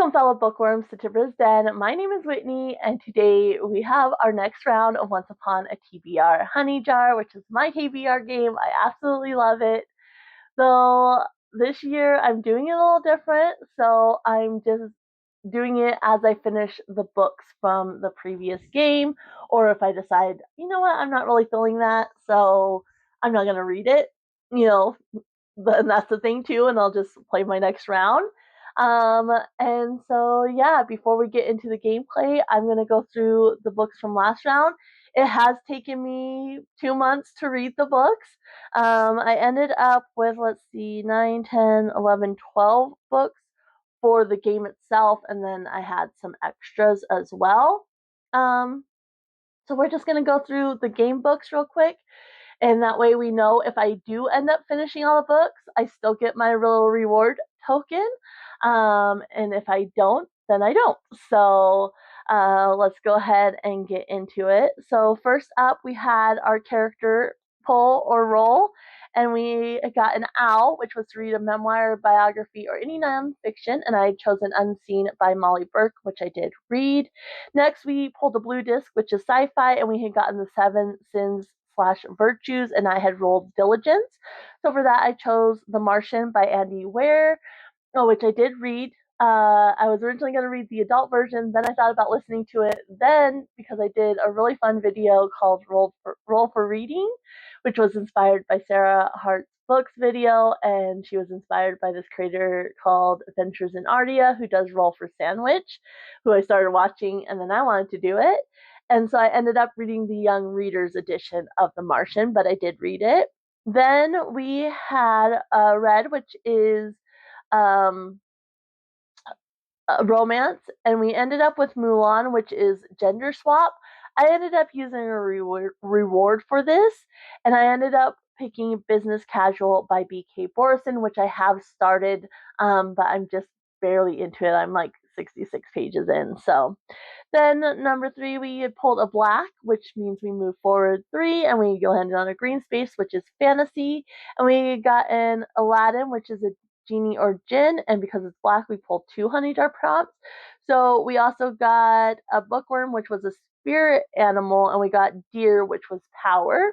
Welcome, fellow bookworms, to Tibra's Den. My name is Whitney, and today we have our next round of Once Upon a TBR Hunny Jar, which is my TBR game. I absolutely love it. Though this year I'm doing it a little different, so I'm just doing it as I finish the books from the previous game, or if I decide, you know what, I'm not really feeling that, so I'm not going to read it. You know, and that's the thing too, and I'll just play my next round. And so yeah, before we get into the gameplay, I'm gonna go through the books from last round. It has taken me 2 months to read the books. I ended up with, let's see, 9, 10, 11, 12 books for the game itself, and then I had some extras as well. So we're just gonna go through the game books real quick. And that way we know if I do end up finishing all the books, I still get my little reward token. And if I don't, then I don't. So let's go ahead and get into it. So first up, we had our character pull or roll. And we got an owl, which was to read a memoir, biography, or any nonfiction. And I chose an Unseen by Molly Burke, which I did read. Next, we pulled a blue disc, which is sci-fi, and we had gotten the Seven Sins / Virtues, and I had rolled Diligence. So for that, I chose The Martian by Andy Weir, which I did read. I was originally going to read the adult version, then I thought about listening to it. Then, because I did a really fun video called Roll for Reading, which was inspired by Sarah Hart's books video, and she was inspired by this creator called Adventures in Ardia, who does Roll for Sandwich, who I started watching, and then I wanted to do it. And so I ended up reading the Young Readers edition of The Martian, but I did read it. Then we had Red, which is a romance, and we ended up with Mulan, which is gender swap. I ended up using a reward for this, and I ended up picking Business Casual by B.K. Borison, which I have started, but I'm just barely into it. I'm like 66 pages in. So then number 3, we pulled a black, which means we move forward 3, and we landed on a green space, which is fantasy, and we got an Aladdin, which is a genie or jinn, and because it's black, we pulled 2 honey jar prompts. So we also got a bookworm, which was a spirit animal, and we got deer, which was power.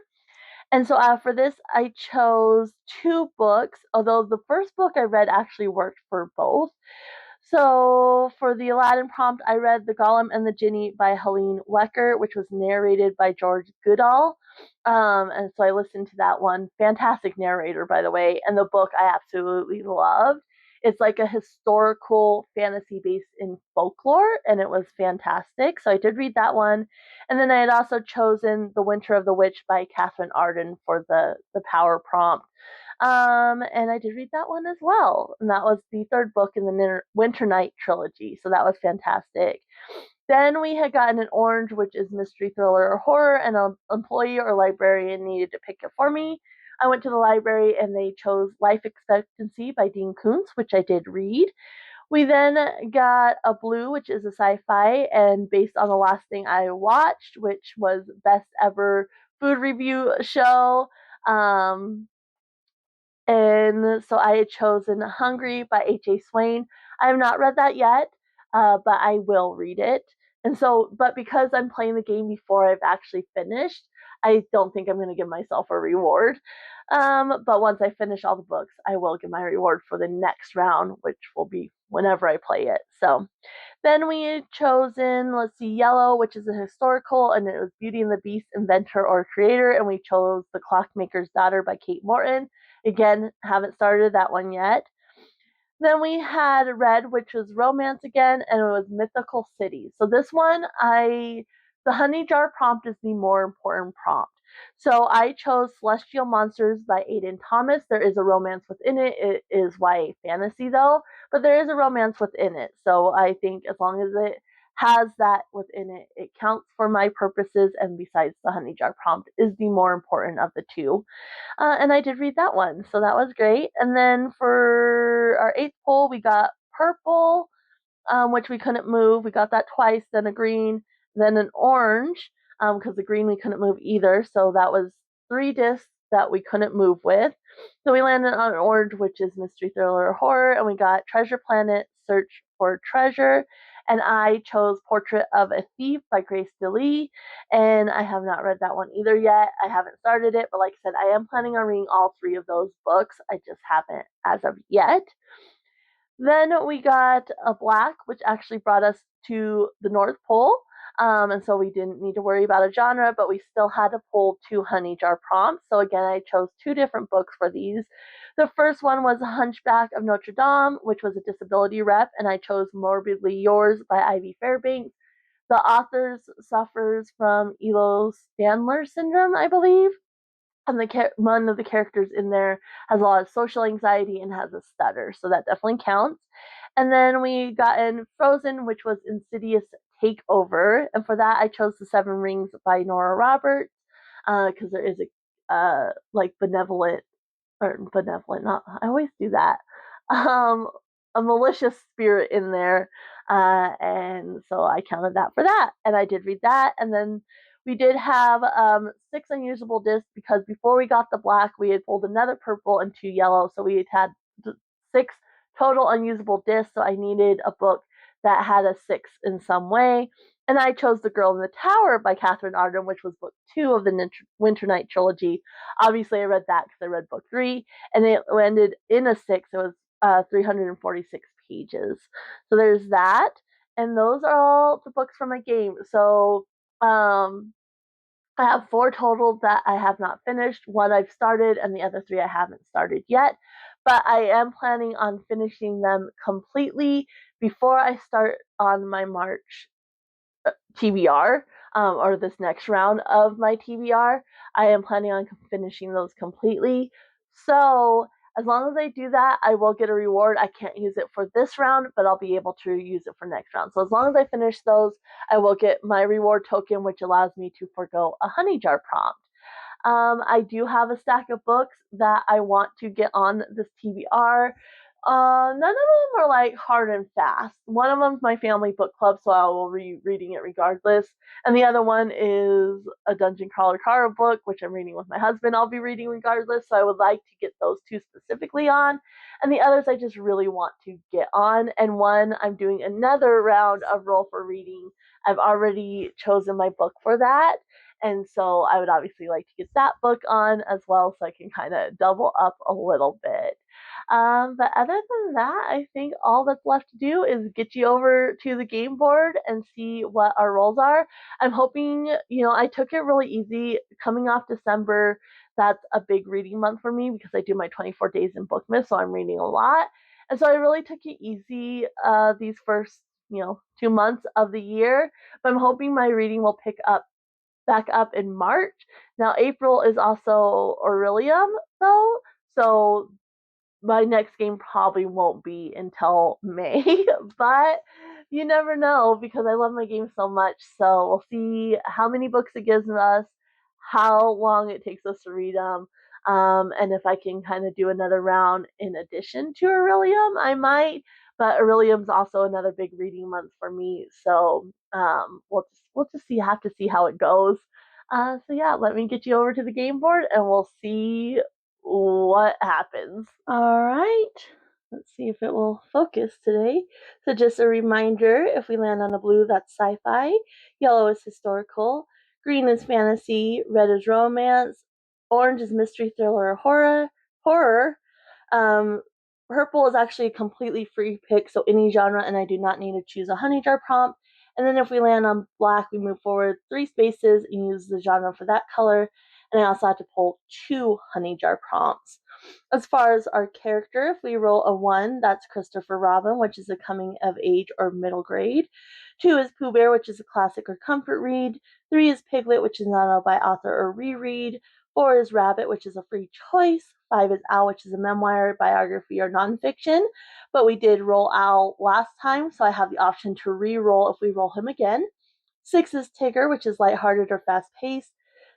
And so for this, I chose 2 books, although the first book I read actually worked for both. So for the Aladdin prompt, I read The Golem and the Jinni by Helene Wecker, which was narrated by George Goodall. And so I listened to that one. Fantastic narrator, by the way. And the book I absolutely loved. It's like a historical fantasy based in folklore, and it was fantastic. So I did read that one. And then I had also chosen The Winter of the Witch by Catherine Arden for the power prompt. And I did read that one as well. And that was the 3rd book in the Winter Night trilogy. So that was fantastic. Then we had gotten an orange, which is mystery, thriller, or horror, and an employee or librarian needed to pick it for me. I went to the library and they chose Life Expectancy by Dean Koontz, which I did read. We then got a blue, which is a sci-fi, and based on the last thing I watched, which was Best Ever Food Review Show. And so I had chosen Hungry by H.A. Swain. I have not read that yet, but I will read it. And so, but because I'm playing the game before I've actually finished, I don't think I'm going to give myself a reward. But once I finish all the books, I will get my reward for the next round, which will be whenever I play it. So then we had chosen, let's see, Yellow, which is a historical, and it was Beauty and the Beast, inventor or creator, and we chose The Clockmaker's Daughter by Kate Morton. Again, haven't started that one yet. Then we had Red, which was romance again, and it was Mythical City. So this one, the Honey Jar prompt is the more important prompt. So I chose Celestial Monsters by Aidan Thomas. There is a romance within it. It is YA fantasy though, but there is a romance within it. So I think as long as it has that within it, it counts for my purposes, and besides, the Honey Jar prompt is the more important of the 2. And I did read that one, so that was great. And then for our 8th poll, we got purple, which we couldn't move. We got that twice, then a green, then an orange, because the green we couldn't move either. So that was 3 discs that we couldn't move with. So we landed on orange, which is mystery, thriller, or horror, and we got Treasure Planet, Search for Treasure, and I chose Portrait of a Thief by Grace DeLee, and I have not read that one either yet. I haven't started it, but like I said, I am planning on reading all three of those books. I just haven't as of yet. Then we got a black, which actually brought us to the North Pole. And so we didn't need to worry about a genre, but we still had to pull two Hunny Jar prompts. So again, I chose two different books for these. The first one was Hunchback of Notre Dame, which was a disability rep, and I chose Morbidly Yours by Ivy Fairbanks. The author suffers from Ehlers-Danlos syndrome, I believe, and one of the characters in there has a lot of social anxiety and has a stutter, so that definitely counts. And then we got in Frozen, which was Insidious Takeover, and for that I chose The Seven Rings by Nora Roberts, because there is a like benevolent, not, I always do that, um a malicious spirit in there, and so I counted that for that, and I did read that. And then we did have 6 unusable discs, because before we got the black we had pulled another purple and 2 yellow, so we had 6 total unusable discs, so I needed a book that had a 6 in some way. And I chose The Girl in the Tower by Catherine Arden, which was book 2 of the Winter Night trilogy. Obviously, I read that because I read book 3, and it landed in a 6. It was 346 pages. So there's that. And those are all the books from my game. So I have 4 total that I have not finished. 1 I've started, and the other 3 I haven't started yet. But I am planning on finishing them completely before I start on my March TBR, or this next round of my TBR. I am planning on finishing those completely. So as long as I do that, I will get a reward. I can't use it for this round, but I'll be able to use it for next round. So as long as I finish those, I will get my reward token, which allows me to forgo a Hunny Jar prompt. I do have a stack of books that I want to get on this TBR. None of them are like hard and fast. One of them's my family book club, so I will be reading it regardless. And the other one is a Dungeon Crawler Caro book, which I'm reading with my husband. I'll be reading regardless, so I would like to get those 2 specifically on. And the others I just really want to get on. And one, I'm doing another round of roll for reading. I've already chosen my book for that. And so I would obviously like to get that book on as well, so I can kind of double up a little bit. But other than that, I think all that's left to do is get you over to the game board and see what our rolls are. I'm hoping, I took it really easy coming off December. That's a big reading month for me because I do my 24 days in Bookmas, so I'm reading a lot. And so I really took it easy these first, 2 months of the year. But I'm hoping my reading will pick up back up in March. Now, April is also Aurelium, though, so my next game probably won't be until May, but you never know because I love my game so much. So we'll see how many books it gives us, how long it takes us to read them, and if I can kind of do another round in addition to Aurelium, I might. But Aurelium's also another big reading month for me, so we'll just have to see how it goes. So yeah, let me get you over to the game board, and we'll see what happens. All right. Let's see if it will focus today. So just a reminder, if we land on a blue, that's sci-fi. Yellow is historical. Green is fantasy. Red is romance. Orange is mystery, thriller, or horror. Purple is actually a completely free pick, so any genre, and I do not need to choose a Hunny Jar prompt. And then if we land on black, we move forward 3 spaces and use the genre for that color. And I also have to pull 2 Hunny Jar prompts. As far as our character, if we roll a 1, that's Christopher Robin, which is a coming of age or middle grade. 2 is Pooh Bear, which is a classic or comfort read. 3 is Piglet, which is not a by author or reread. 4 is Rabbit, which is a free choice. 5 is Owl, which is a memoir, biography, or nonfiction. But we did roll Owl last time, so I have the option to re-roll if we roll him again. 6 is Tigger, which is lighthearted or fast-paced.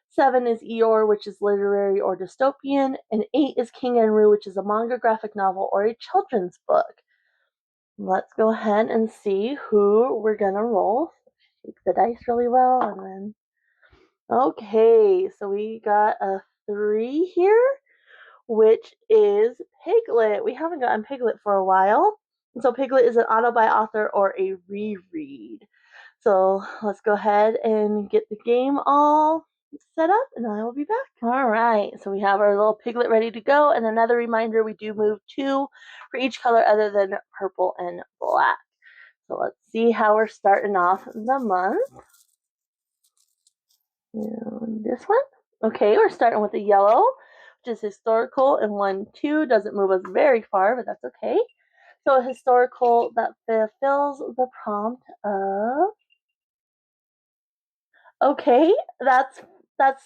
7 is Eeyore, which is literary or dystopian. And 8 is King and Roo, which is a manga, graphic novel, or a children's book. Let's go ahead and see who we're going to roll. Shake the dice really well, and then... Okay, so we got a 3 here, which is Piglet. We haven't gotten Piglet for a while. So Piglet is an auto by author or a reread. So let's go ahead and get the game all set up and I will be back. All right, so we have our little Piglet ready to go. And another reminder, we do move 2 for each color other than purple and black. So let's see how we're starting off the month. And this one. Okay, we're starting with the yellow, which is historical, and 1, 2 doesn't move us very far, but that's okay. So a historical that fulfills the prompt of. Okay, that's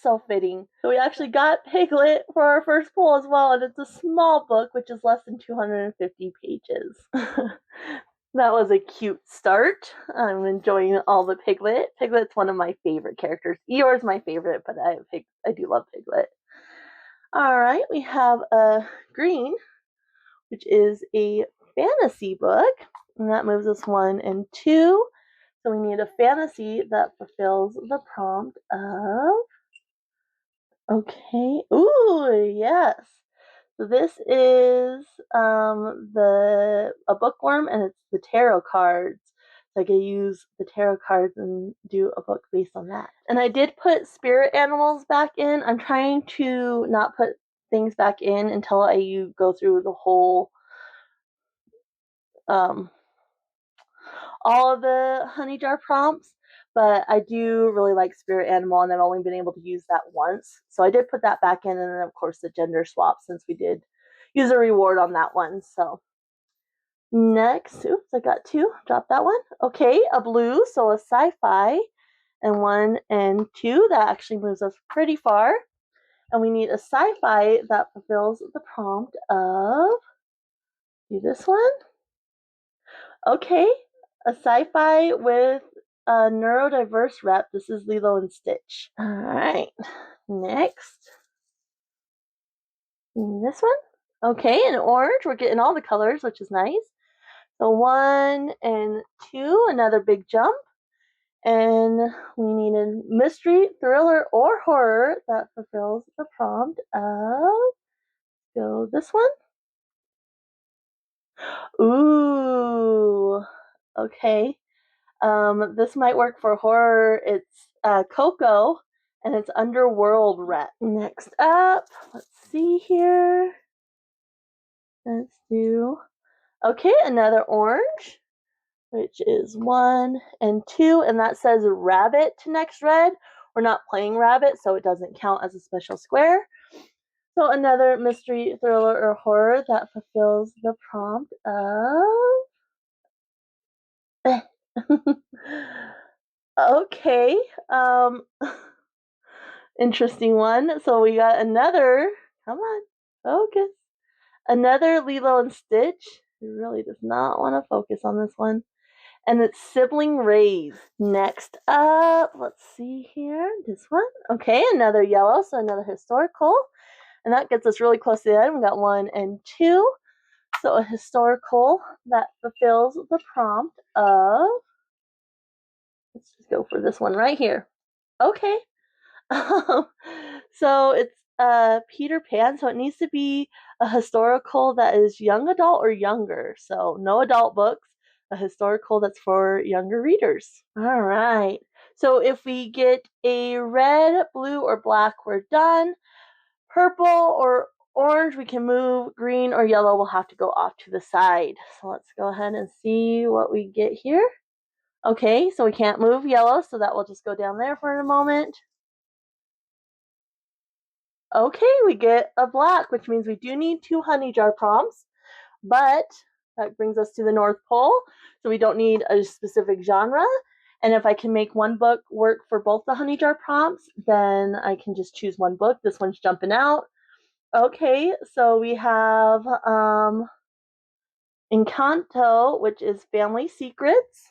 so fitting. So we actually got Piglet for our first pull as well, and it's a small book, which is less than 250 pages. That was a cute start. I'm enjoying all the Piglet. Piglet's one of my favorite characters. Eeyore's my favorite, but I do love Piglet. All right, we have a green, which is a fantasy book, and that moves us 1 and 2. So we need a fantasy that fulfills the prompt of. Okay. Ooh, yes. So this is a bookworm, and it's the tarot cards. So I can use the tarot cards and do a book based on that. And I did put spirit animals back in. I'm trying to not put things back in until I go through the whole all of the Hunny Jar prompts, but I do really like spirit animal, and I've only been able to use that once. So I did put that back in, and then of course the gender swap, since we did use a reward on that one. So next, oops, I got 2. Drop that one. Okay, a blue, so a sci-fi, and 1 and 2. That actually moves us pretty far. And we need a sci-fi that fulfills the prompt of. Do this one. Okay, a sci-fi with a neurodiverse rep. This is Lilo and Stitch. All right, next. This one. Okay, an orange. We're getting all the colors, which is nice. So 1 and 2, another big jump. And we need a mystery, thriller, or horror that fulfills the prompt of. Go this one. Ooh, okay. This might work for horror. It's Coco, and it's Underworld Rep. Next up, let's see here. Let's do. Okay, another orange, which is 1 and 2, and that says rabbit to next red. We're not playing rabbit, so it doesn't count as a special square. So another mystery, thriller, or horror that fulfills the prompt of. Okay. Interesting one. So we got another. Come on, focus. Another Lilo and Stitch. He really does not want to focus on this one. And it's Sibling Raise. Next up, let's see here. This one. Okay, another yellow, so another historical. And that gets us really close to the end. We got 1 and 2. So a historical that fulfills the prompt of. Let's just go for this one right here. Okay. So it's Peter Pan, so it needs to be a historical that is young adult or younger. So no adult books, a historical that's for younger readers. All right. So if we get a red, blue, or black, we're done. Purple or orange, we can move. Green or yellow will have to go off to the side. So let's go ahead and see what we get here. Okay, so we can't move yellow, so that will just go down there for a moment. Okay, we get a black, which means we do need 2 Hunny Jar prompts, but that brings us to the North Pole, so we don't need a specific genre. And if I can make one book work for both the Hunny Jar prompts, then I can just choose one book. This one's jumping out. Okay, so we have Encanto, which is Family Secrets.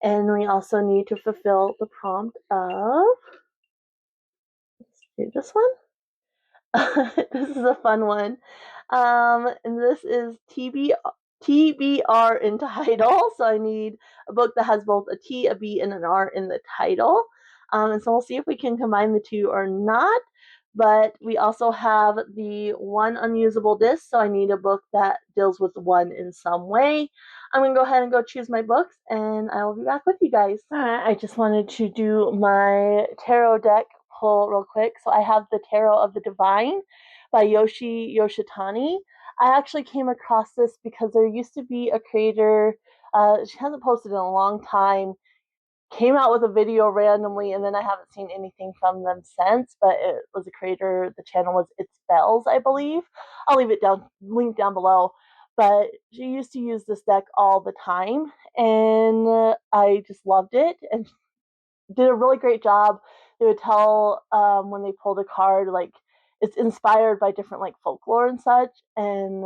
And we also need to fulfill the prompt of. Let's do this one. This is a fun one. And this is TBR in title. So I need a book that has both a T, a B, and an R in the title. And so we'll see if we can combine the two or not. But we also have the one unusable disc, so I need a book that deals with one in some way. I'm going to go ahead and go choose my books, and I will be back with you guys. All right, I just wanted to do my tarot deck pull real quick. So I have the Tarot of the Divine by Yoshitani. I actually came across this because there used to be a creator, she hasn't posted in a long time, came out with a video randomly, and then I haven't seen anything from them since. But it was a creator. The channel was It's Belle's, I believe. I'll leave it linked down below. But she used to use this deck all the time, and I just loved it and did a really great job. They would tell when they pulled a card, like it's inspired by different like folklore and such, and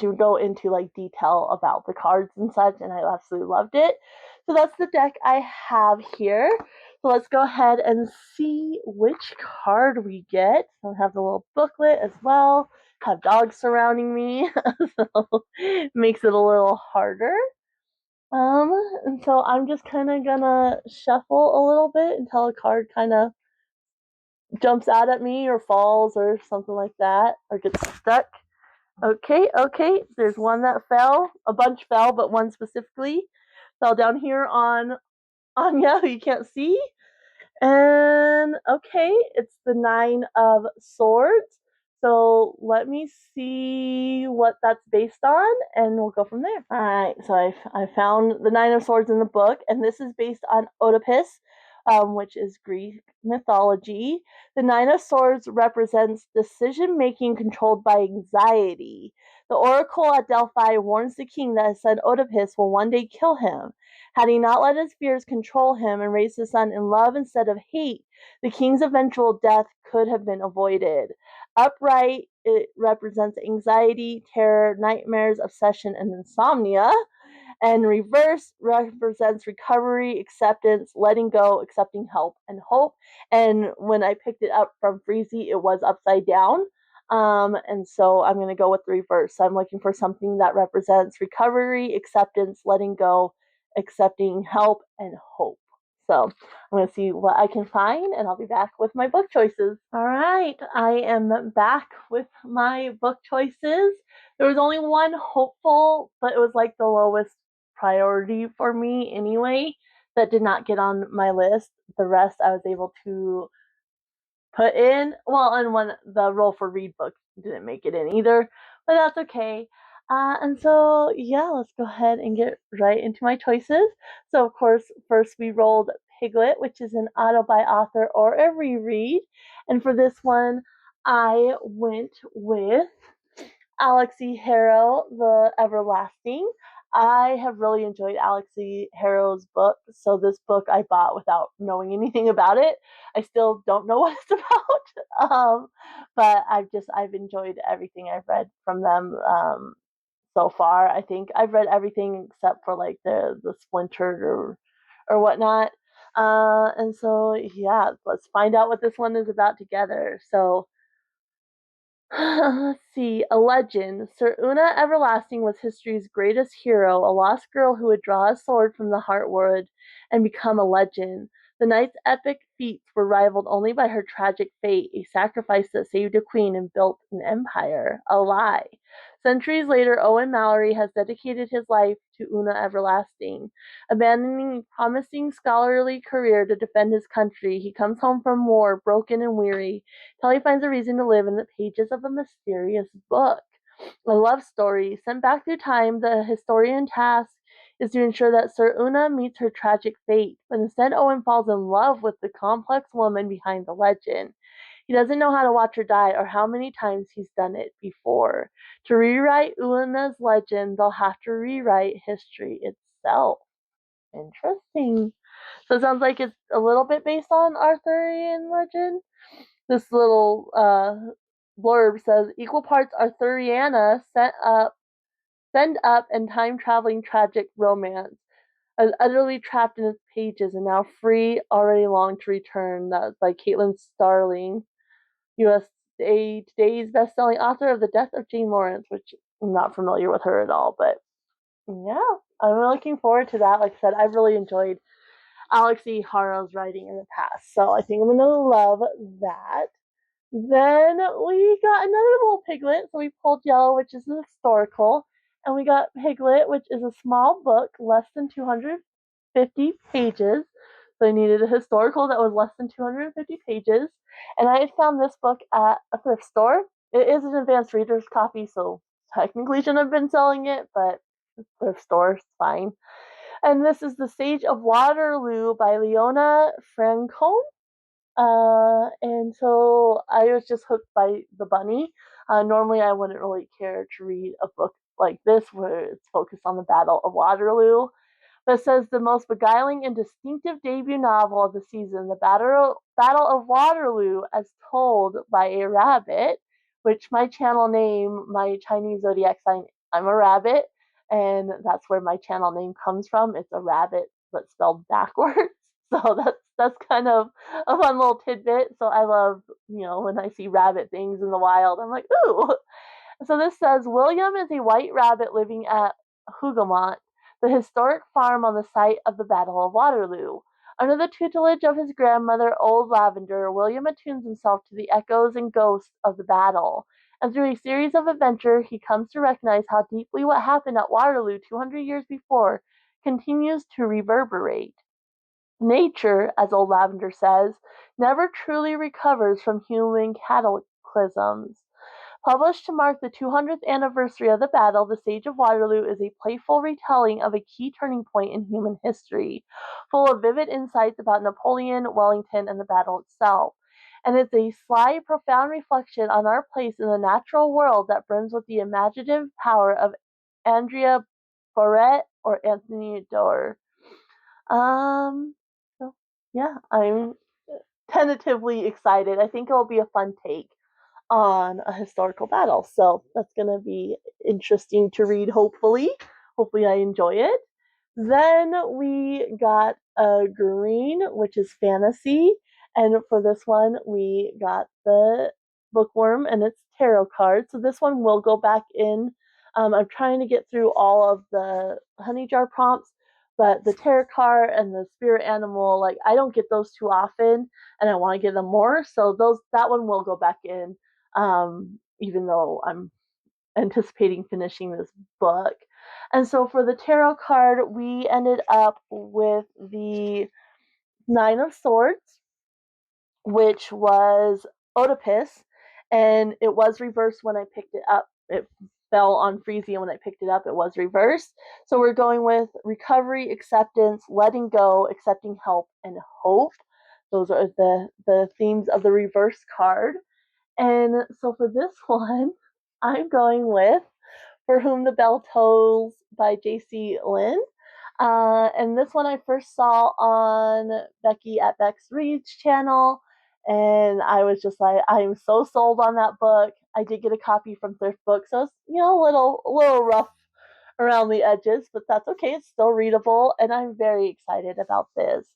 she would go into like detail about the cards and such, and I absolutely loved it. So that's the deck I have here. So let's go ahead and see which card we get. So I have the little booklet as well. Have dogs surrounding me, so it makes it a little harder. And so I'm just kind of gonna shuffle a little bit until a card kind of jumps out at me or falls or something like that, or gets stuck. Okay. There's one that fell. A bunch fell, but one specifically fell down here on Anya, who you can't see. And okay, it's the Nine of Swords. So let me see what that's based on, and we'll go from there. All right, so I found the Nine of Swords in the book, and this is based on Oedipus, which is Greek mythology. The Nine of Swords represents decision making controlled by anxiety. The oracle at Delphi warns the king that his son Oedipus will one day kill him. Had he not let his fears control him and raised his son in love instead of hate, the king's eventual death could have been avoided. Upright, it represents anxiety, terror, nightmares, obsession, and insomnia. And reverse represents recovery, acceptance, letting go, accepting help, and hope. And when I picked it up from Freezy, it was upside down. And so I'm going to go with the reverse. So I'm looking for something that represents recovery, acceptance, letting go, accepting help, and hope. So I'm going to see what I can find, and I'll be back with my book choices. All right, I am back with my book choices. There was only one hopeful, but it was like the lowest priority for me anyway, that did not get on my list. The rest I was able to put in. Well, and when the roll for read book didn't make it in either, but that's okay. And so, yeah, let's go ahead and get right into my choices. So, of course, first we rolled Piglet, which is an auto by author or a reread. And for this one, I went with Alix Harrow, The Everlasting. I have really enjoyed Alix Harrow's book, so this book I bought without knowing anything about it. I still don't know what it's about, but I've enjoyed everything I've read from them so far. I think I've read everything except for like the Splintered or whatnot. And so yeah, let's find out what this one is about together. So let's see. A legend. Sir Una Everlasting was history's greatest hero, a lost girl who would draw a sword from the heartwood and become a legend. The knight's epic feats were rivaled only by her tragic fate, a sacrifice that saved a queen and built an empire. A lie. Centuries later, Owen Mallory has dedicated his life to Una Everlasting. Abandoning a promising scholarly career to defend his country, he comes home from war broken and weary. Kelly finds a reason to live in the pages of a mysterious book. A love story. Sent back through time, the historian's task is to ensure that Sir Una meets her tragic fate, but instead Owen falls in love with the complex woman behind the legend. He doesn't know how to watch her die or how many times he's done it before. To rewrite Una's legend, they'll have to rewrite history itself. Interesting. So it sounds like it's a little bit based on Arthurian legend. This little blurb says equal parts Arthuriana send up and time traveling tragic romance. As utterly trapped in its pages and now free, already long to return. That was by Caitlin Starling, USA Today's best-selling author of The Death of Jane Lawrence, which I'm not familiar with her at all, but yeah, I'm looking forward to that. Like I said, I've really enjoyed Alix Harrow's writing in the past. So I think I'm going to love that. Then we got another little piglet. So we pulled Yellow, which is an historical, and we got Piglet, which is a small book, less than 250 pages. So I needed a historical that was less than 250 pages. And I had found this book at a thrift store. It is an advanced reader's copy, so technically shouldn't have been selling it, but thrift store is fine. And this is The Sage of Waterloo by Leona Francombe. And so I was just hooked by the bunny. Normally, I wouldn't really care to read a book like this where it's focused on the Battle of Waterloo. But says the most beguiling and distinctive debut novel of the season, The Battle of Waterloo, as told by a rabbit, which my channel name, my Chinese zodiac sign, I'm a rabbit, and that's where my channel name comes from. It's a rabbit, but spelled backwards. So that's kind of a fun little tidbit. So I love, when I see rabbit things in the wild, I'm like, ooh. So this says William is a white rabbit living at Hougoumont, the historic farm on the site of the Battle of Waterloo. Under the tutelage of his grandmother, Old Lavender, William attunes himself to the echoes and ghosts of the battle. And through a series of adventures, he comes to recognize how deeply what happened at Waterloo 200 years before continues to reverberate. Nature, as Old Lavender says, never truly recovers from human cataclysms. Published to mark the 200th anniversary of the battle, The Sage of Waterloo is a playful retelling of a key turning point in human history, full of vivid insights about Napoleon, Wellington, and the battle itself. And it's a sly, profound reflection on our place in the natural world that brims with the imaginative power of Andrea Boret or Anthony Doerr. So yeah, I'm tentatively excited. I think it'll be a fun take on a historical battle. So that's going to be interesting to read, hopefully. Hopefully, I enjoy it. Then we got a green, which is fantasy. And for this one, we got the bookworm and its tarot card. So this one will go back in. I'm trying to get through all of the honey jar prompts, but the tarot card and the spirit animal, like I don't get those too often, and I want to get them more. So that one will go back in, even though I'm anticipating finishing this book. And so for the tarot card, we ended up with the Nine of Swords, which was Oedipus, and it was reversed when I picked it up. It fell on Frisia when I picked it up. It was reversed. So we're going with recovery, acceptance, letting go, accepting help, and hope. Those are the themes of the reverse card. And so for this one, I'm going with For Whom the Bell Tolls by Jaysea Lynn. And this one I first saw on Becky at Bex Reads channel. And I was just like, I am so sold on that book. I did get a copy from Thrift Book, so it's a little rough around the edges, but that's okay. It's still readable, and I'm very excited about this.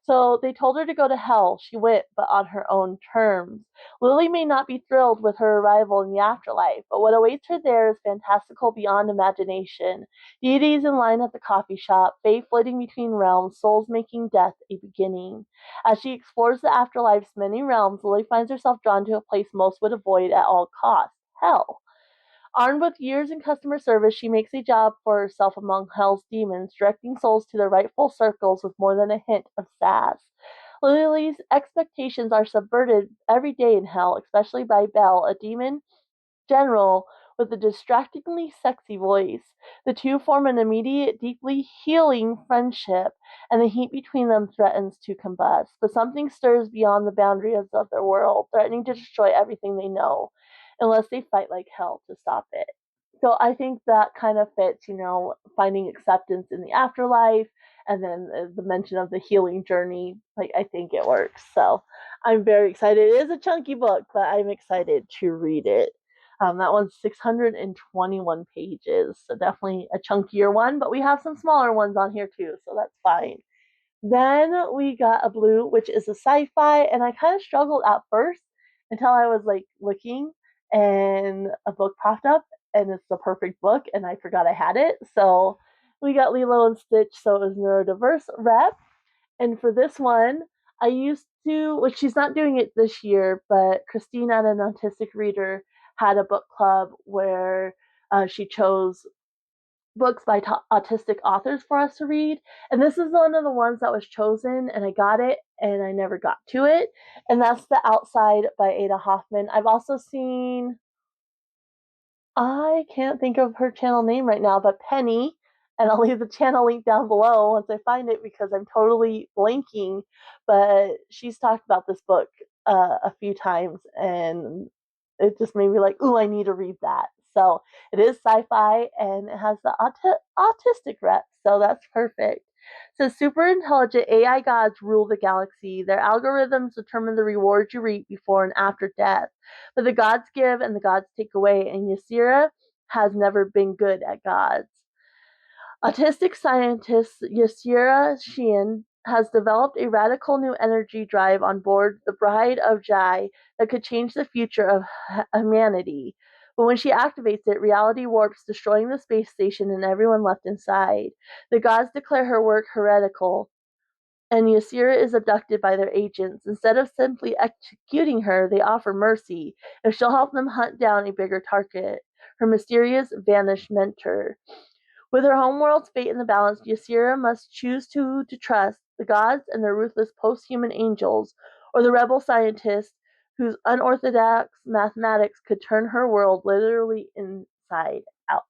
So they told her to go to hell. She went, but on her own terms. Lily may not be thrilled with her arrival in the afterlife, but what awaits her there is fantastical beyond imagination. Deities in line at the coffee shop, fae flitting between realms, souls making death a beginning. As she explores the afterlife's many realms, Lily finds herself drawn to a place most would avoid at all costs, hell. Armed with years in customer service, she makes a job for herself among hell's demons, directing souls to their rightful circles with more than a hint of sass. Lily's expectations are subverted every day in hell, especially by Belle, a demon general with a distractingly sexy voice. The two form an immediate, deeply healing friendship, and the heat between them threatens to combust. But something stirs beyond the boundaries of their world, threatening to destroy everything they know, unless they fight like hell to stop it. So I think that kind of fits, finding acceptance in the afterlife, and then the mention of the healing journey. Like, I think it works. So I'm very excited. It is a chunky book, but I'm excited to read it. That one's 621 pages, so definitely a chunkier one, but we have some smaller ones on here too, so that's fine. Then we got a blue, which is a sci-fi, and I kind of struggled at first until I was like looking and a book popped up, and it's the perfect book, and I forgot I had it. So we got Lilo and Stitch, so it was neurodiverse rep. And for this one, I used to, well, she's not doing it this year, but Christina at an autistic reader had a book club where she chose books by autistic authors for us to read. And this is one of the ones that was chosen, and I got it, and I never got to it. And that's The Outside by Ada Hoffman. I've also seen, I can't think of her channel name right now, but Penny, and I'll leave the channel link down below once I find it because I'm totally blanking. But she's talked about this book a few times, and it just made me like, ooh, I need to read that. So it is sci-fi and it has the autistic rep, so that's perfect. So super intelligent AI gods rule the galaxy. Their algorithms determine the rewards you reap before and after death. But the gods give and the gods take away, and Jaysea has never been good at gods. Autistic scientist Jaysea Sheehan has developed a radical new energy drive on board the Bride of Jade that could change the future of humanity. But when she activates it, reality warps, destroying the space station and everyone left inside. The gods declare her work heretical, and Jaysea is abducted by their agents. Instead of simply executing her, they offer mercy if she'll help them hunt down a bigger target, her mysterious vanished mentor. With her homeworld's fate in the balance, Jaysea must choose to trust the gods and their ruthless post-human angels, or the rebel scientists whose unorthodox mathematics could turn her world literally inside out.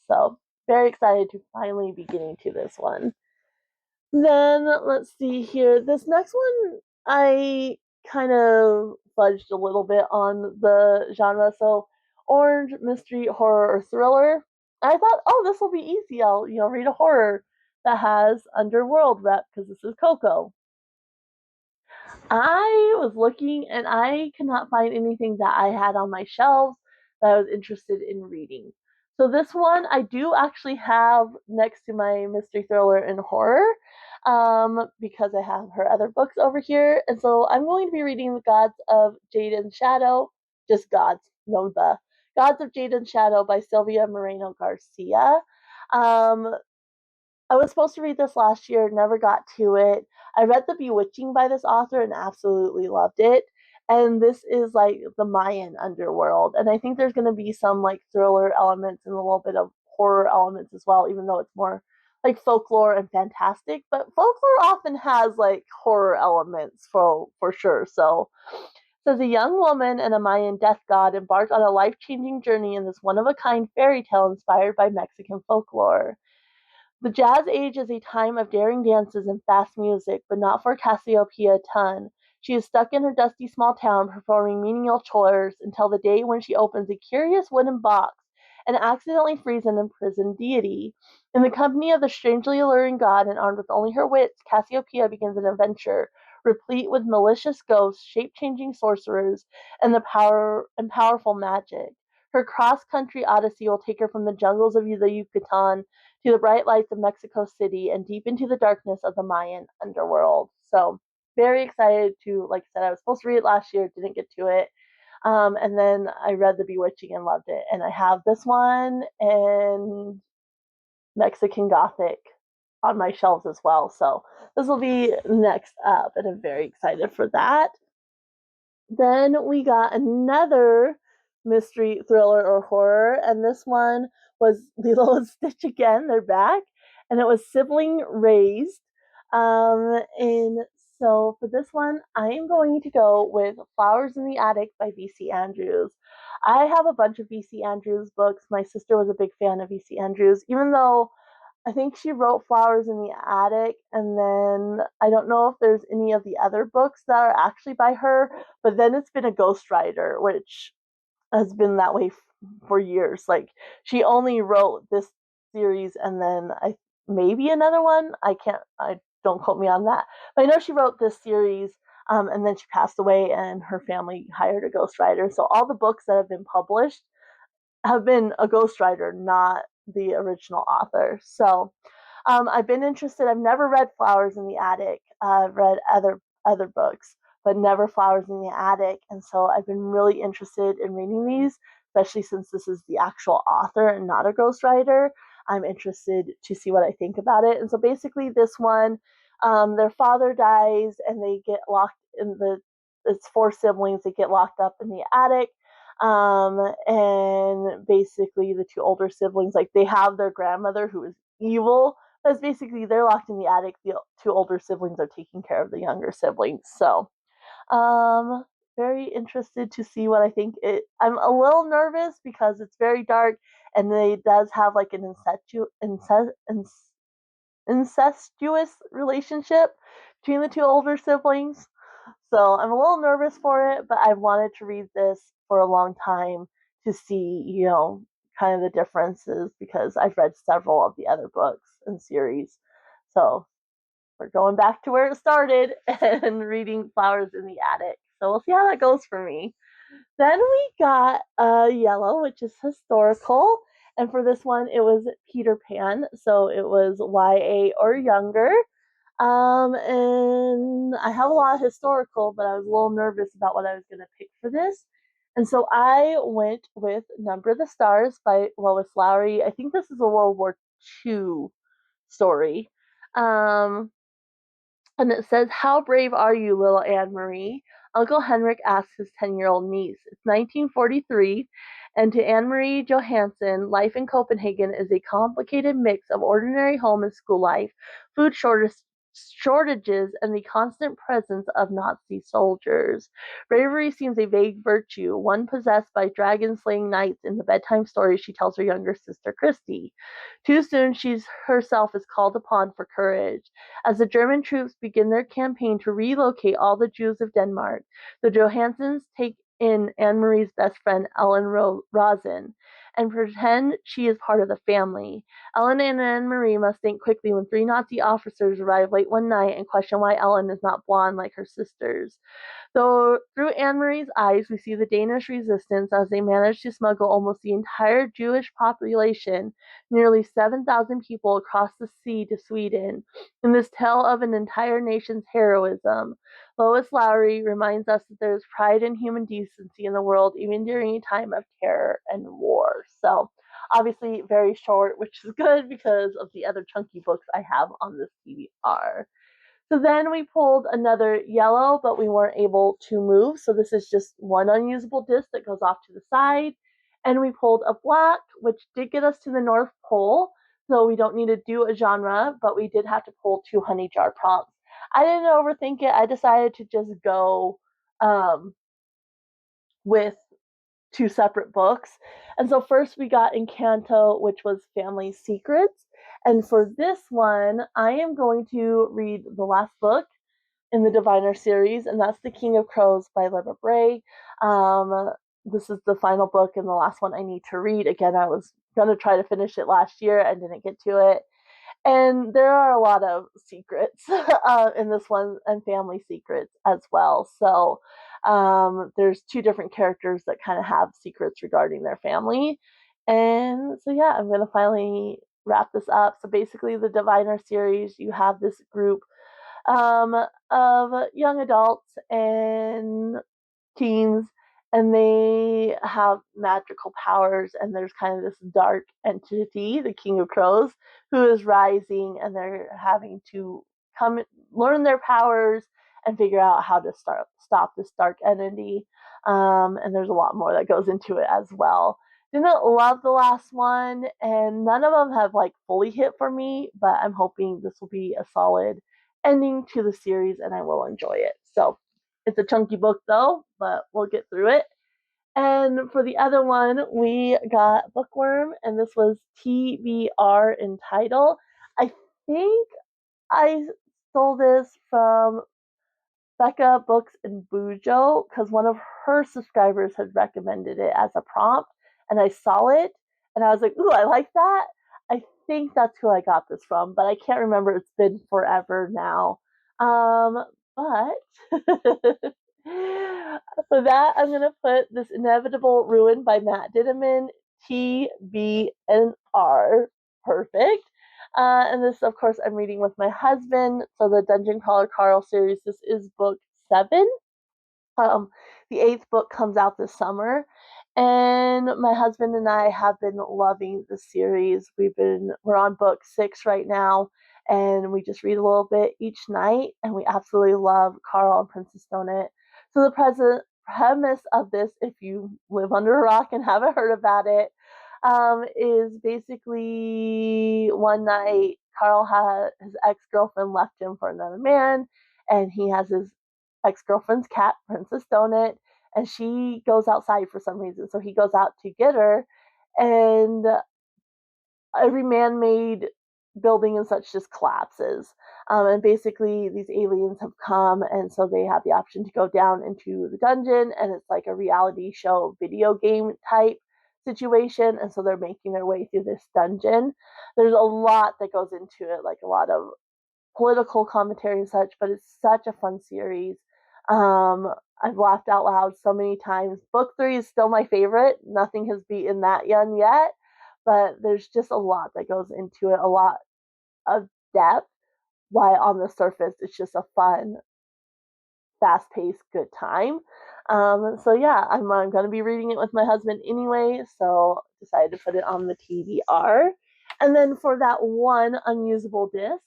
So, very excited to finally be getting to this one. Then let's see here. This next one, I kind of fudged a little bit on the genre. So, orange, mystery, horror, or thriller. I thought, oh, this will be easy. I'll read a horror that has underworld rep because this is Coco. I was looking and I could not find anything that I had on my shelves that I was interested in reading. So this one I do actually have next to my mystery thriller and horror, because I have her other books over here. And so I'm going to be reading The Gods of Jade and Shadow, just Gods, no the. Gods of Jade and Shadow by Silvia Moreno-Garcia. Um, I was supposed to read this last year, never got to it. I read The Bewitching by this author and absolutely loved it. And this is like the Mayan underworld. And I think there's going to be some like thriller elements and a little bit of horror elements as well, even though it's more like folklore and fantastic. But folklore often has like horror elements for sure. So says a young woman and a Mayan death god embarked on a life-changing journey in this one-of-a-kind fairy tale inspired by Mexican folklore. The Jazz Age is a time of daring dances and fast music, but not for Cassiopeia Tunn. She is stuck in her dusty small town performing menial chores until the day when she opens a curious wooden box and accidentally frees an imprisoned deity. In the company of the strangely alluring god and armed with only her wits, Cassiopeia begins an adventure replete with malicious ghosts, shape-changing sorcerers, and powerful magic. Her cross-country odyssey will take her from the jungles of the Yucatan to the bright lights of Mexico City and deep into the darkness of the Mayan underworld. So, very excited to, like I said, I was supposed to read it last year, didn't get to it. And then I read The Bewitching and loved it. And I have this one and Mexican Gothic on my shelves as well. So, this will be next up, and I'm very excited for that. Then we got another mystery thriller or horror, and this one was Lilo and Stitch again. They're back, and it was sibling raised. And so for this one, I am going to go with Flowers in the Attic by V.C. Andrews. I have a bunch of V.C. Andrews books. My sister was a big fan of V.C. Andrews, even though I think she wrote Flowers in the Attic, and then I don't know if there's any of the other books that are actually by her, but then it's been a ghostwriter, which has been that way for years. Like, she only wrote this series and then maybe another one. I don't quote me on that. But I know she wrote this series, and then she passed away and her family hired a ghostwriter. So all the books that have been published have been a ghostwriter, not the original author. So I've been interested. I've never read Flowers in the Attic. I've read other books, but never Flowers in the Attic. And so I've been really interested in reading these, especially since this is the actual author and not a ghostwriter. I'm interested to see what I think about it. And so basically, this one, Their father dies, and they get locked in it's 4 siblings that get locked up in the attic. And basically the 2 older siblings, like, they have their grandmother who is evil, but basically they're locked in the attic. The 2 older siblings are taking care of the younger siblings. So, um, very interested to see what I think it. I'm a little nervous because it's very dark, and it does have like an incestuous relationship between the 2 older siblings. So I'm a little nervous for it, but I've wanted to read this for a long time to see, kind of the differences, because I've read several of the other books and series. So we're going back to where it started and reading Flowers in the Attic. So we'll see how that goes for me. Then we got Yellow, which is historical. And for this one, it was Peter Pan. So it was YA or younger. And I have a lot of historical, but I was a little nervous about what I was going to pick for this. And so I went with Number the Stars by Lois Lowry. I think this is a World War II story. Um, and it says, "How brave are you, little Anne Marie?" Uncle Henrik asks his 10-year-old niece. It's 1943, and to Anne Marie Johansson, life in Copenhagen is a complicated mix of ordinary home and school life, food shortages, and the constant presence of Nazi soldiers. Bravery seems a vague virtue, one possessed by dragon-slaying knights in the bedtime stories she tells her younger sister Christy. Too soon she herself is called upon for courage. As the German troops begin their campaign to relocate all the Jews of Denmark, the Johansons take in Anne Marie's best friend Ellen Rosen and pretend she is part of the family. Ellen and Anne Marie must think quickly when 3 Nazi officers arrive late one night and question why Ellen is not blonde like her sisters. So through Anne Marie's eyes, we see the Danish resistance as they manage to smuggle almost the entire Jewish population, nearly 7,000 people, across the sea to Sweden. In this tale of an entire nation's heroism, Lois Lowry reminds us that there is pride and human decency in the world, even during a time of terror and war. So, obviously, very short, which is good because of the other chunky books I have on this TBR. So then we pulled another yellow, but we weren't able to move. So this is just one unusable disc that goes off to the side. And we pulled a black, which did get us to the North Pole. So we don't need to do a genre, but we did have to pull 2 Hunny Jar prompts. I didn't overthink it. I decided to just go with 2 separate books. And so first we got Encanto, which was Family Secrets. And for this one, I am going to read the last book in the Diviner series, and that's The King of Crows by Libba Bray. This is the final book and the last one I need to read. Again, I was going to try to finish it last year and didn't get to it. And there are a lot of secrets in this one, and family secrets as well. So there's 2 different characters that kind of have secrets regarding their family. And so, yeah, I'm going to finally wrap this up. So basically, the Diviner series, you have this group of young adults and teens, and they have magical powers, and there's kind of this dark entity, the King of Crows, who is rising, and they're having to come learn their powers and figure out how to stop this dark entity. And there's a lot more that goes into it as well. Didn't love the last one, and none of them have like fully hit for me, but I'm hoping this will be a solid ending to the series and I will enjoy it. So it's a chunky book though, but we'll get through it. And for the other one, we got Bookworm, and this was TBR in title. I think I stole this from Becca Books in Bujo because one of her subscribers had recommended it as a prompt, and I saw it and I was like, ooh, I like that. I think that's who I got this from, but I can't remember. It's been forever now. But for that, I'm going to put This Inevitable Ruin by Matt Dideman, TBNR. Perfect. And this, of course, I'm reading with my husband. So the Dungeon Crawler Carl series, this is book 7. The 8th book comes out this summer. And my husband and I have been loving the series. We're on book 6 right now, and we just read a little bit each night, and we absolutely love Carl and Princess Donut. So the premise of this, if you live under a rock and haven't heard about it, is basically one night Carl had his ex-girlfriend left him for another man, and he has his ex-girlfriend's cat, Princess Donut, and she goes outside for some reason. So he goes out to get her, and every man-made building and such just collapses. And basically, these aliens have come, and so they have the option to go down into the dungeon, and it's like a reality show, video game type situation. And so they're making their way through this dungeon. There's a lot that goes into it, like a lot of political commentary and such, but it's such a fun series. I've laughed out loud so many times. Book 3 is still my favorite. Nothing has beaten that one yet, but there's just a lot that goes into it, a lot of depth, while on the surface it's just a fun, fast-paced, good time. So yeah, I'm going to be reading it with my husband anyway, so decided to put it on the TBR. And then for that one unusable disc,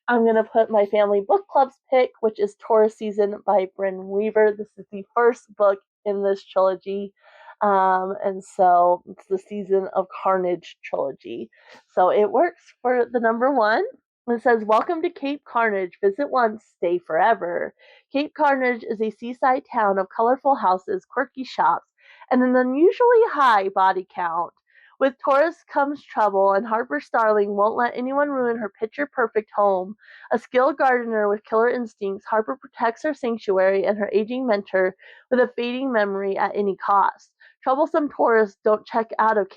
I'm going to put my family book club's pick, which is Taurus Season by Bryn Weaver. This is the first book in this trilogy. And so it's the Season of Carnage trilogy. So it works for the number one. It says, "Welcome to Cape Carnage. Visit once, stay forever." Cape Carnage is a seaside town of colorful houses, quirky shops, and an unusually high body count. With Taurus comes trouble, and Harper Starling won't let anyone ruin her picture-perfect home. A skilled gardener with killer instincts, Harper protects her sanctuary and her aging mentor with a fading memory at any cost. Troublesome tourists don't check out of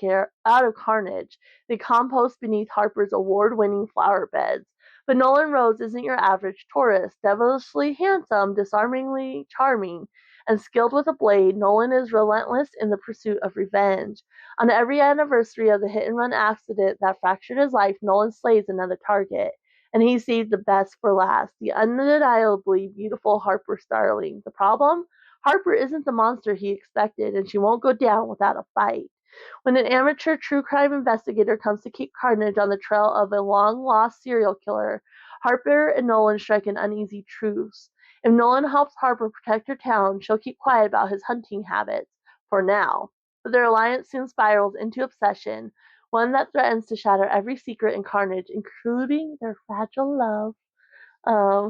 Carnage. They compost beneath Harper's award-winning flower beds. But Nolan Rose isn't your average tourist. Devilishly handsome, disarmingly charming, and skilled with a blade, Nolan is relentless in the pursuit of revenge. On every anniversary of the hit-and-run accident that fractured his life, Nolan slays another target. And he saved the best for last, the undeniably beautiful Harper Starling. The problem? Harper isn't the monster he expected, and she won't go down without a fight. When an amateur true crime investigator comes to Cape Carnage on the trail of a long-lost serial killer, Harper and Nolan strike an uneasy truce. If Nolan helps Harper protect her town, she'll keep quiet about his hunting habits, for now. But their alliance soon spirals into obsession, one that threatens to shatter every secret in Carnage, including their fragile love.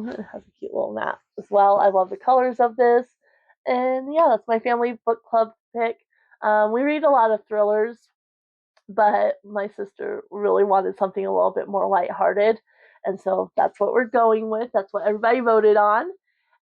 It has a cute little map as well. I love the colors of this. And yeah, that's my family book club pick. We read a lot of thrillers, but my sister really wanted something a little bit more lighthearted. And so that's what we're going with. That's what everybody voted on.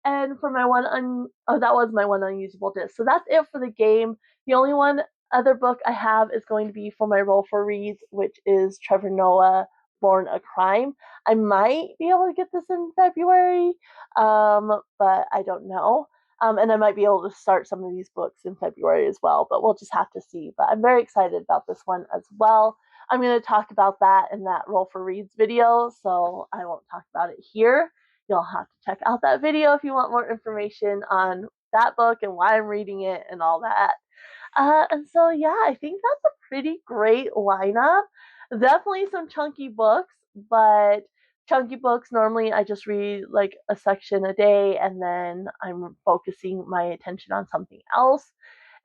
And for my that was my one unusable disc. So that's it for the game. The only one other book I have is going to be for my roll for reads, which is Trevor Noah, Born a Crime. I might be able to get this in February, but I don't know. And I might be able to start some of these books in February as well, but we'll just have to see. But I'm very excited about this one as well. I'm going to talk about that in that roll for reads video, so I won't talk about it here. You'll have to check out that video if you want more information on that book and why I'm reading it and all that. And so, yeah, I think that's a pretty great lineup. Definitely some chunky books, but chunky books, normally I just read like a section a day and then I'm focusing my attention on something else.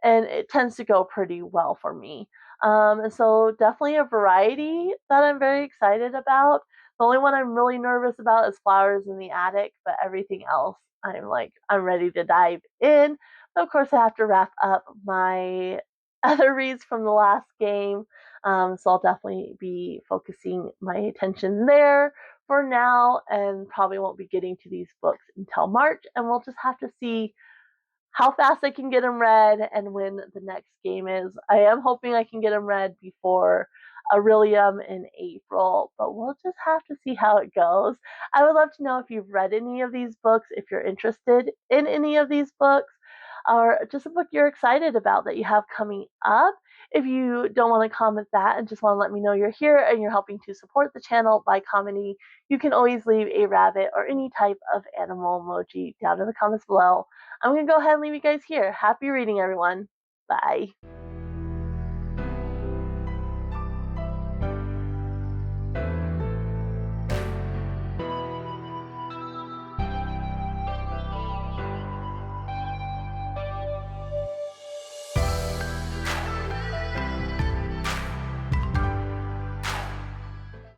And it tends to go pretty well for me. And so, definitely a variety that I'm very excited about. The only one I'm really nervous about is Flowers in the Attic, but everything else, I'm ready to dive in. But of course, I have to wrap up my other reads from the last game. So I'll definitely be focusing my attention there for now, and probably won't be getting to these books until March. And we'll just have to see how fast I can get them read and when the next game is. I am hoping I can get them read before Aurelium in April, but we'll just have to see how it goes. I would love to know if you've read any of these books, if you're interested in any of these books, or just a book you're excited about that you have coming up. If you don't want to comment that and just want to let me know you're here and you're helping to support the channel by commenting, you can always leave a rabbit or any type of animal emoji down in the comments below. I'm going to go ahead and leave you guys here. Happy reading, everyone. Bye.